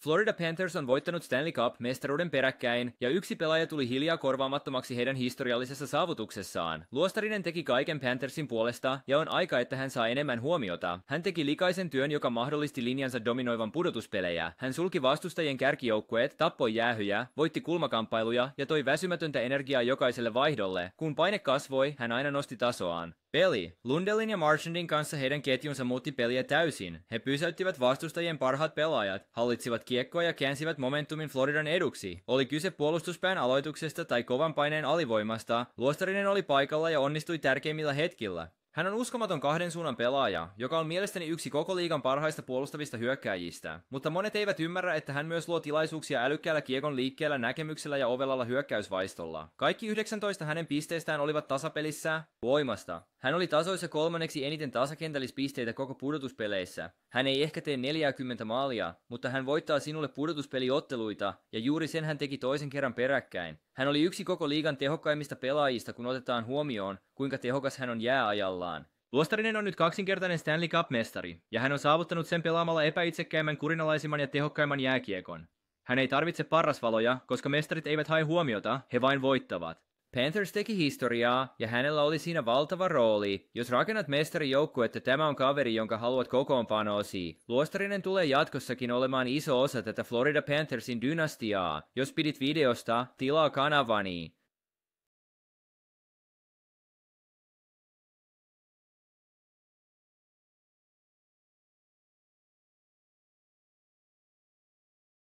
Florida Panthers on voittanut Stanley Cup-mestaruuden peräkkäin, ja yksi pelaaja tuli hiljaa korvaamattomaksi heidän historiallisessa saavutuksessaan. Luostarinen teki kaiken Panthersin puolesta, ja on aika, että hän saa enemmän huomiota. Hän teki likaisen työn, joka mahdollisti linjansa dominoivan pudotuspelejä. Hän sulki vastustajien kärkijoukkueet, tappoi jäähyjä, voitti kulmakamppailuja ja toi väsymätöntä energiaa jokaiselle vaihdolle. Kun paine kasvoi, hän aina nosti tasoaan. Peli. Lundellin ja Marchandin kanssa heidän ketjunsa muutti peliä täysin. He pysäyttivät vastustajien parhaat pelaajat, hallitsivat kiekkoa ja käänsivät momentumin Floridan eduksi. Oli kyse puolustuspään aloituksesta tai kovan paineen alivoimasta, Luostarinen oli paikalla ja onnistui tärkeimmillä hetkillä. Hän on uskomaton kahden suunnan pelaaja, joka on mielestäni yksi koko liigan parhaista puolustavista hyökkääjistä. Mutta monet eivät ymmärrä, että hän myös luo tilaisuuksia älykkäällä kiekon liikkeellä, näkemyksellä ja ovelalla hyökkäysvaistolla. Kaikki 19 hänen pisteistään olivat tasapelissä voimasta. Hän oli tasoissa kolmanneksi eniten tasakentällispisteitä koko pudotuspeleissä. Hän ei ehkä tee 40 maalia, mutta hän voittaa sinulle pudotuspeliotteluita, ja juuri sen hän teki toisen kerran peräkkäin. Hän oli yksi koko liigan tehokkaimmista pelaajista, kun otetaan huomioon, kuinka tehokas hän on jääajallaan. Luostarinen on nyt kaksinkertainen Stanley Cup-mestari, ja hän on saavuttanut sen pelaamalla epäitsekkäimmän, kurinalaisimman ja tehokkaimman jääkiekon. Hän ei tarvitse parrasvaloja, koska mestarit eivät hae huomiota, he vain voittavat. Panthers teki historiaa, ja hänellä oli siinä valtava rooli. Jos rakennat mestarijoukkuetta, tämä on kaveri, jonka haluat kokoonpanoosi. Luostarinen tulee jatkossakin olemaan iso osa tätä Florida Panthersin dynastiaa. Jos pidit videosta, tilaa kanavani.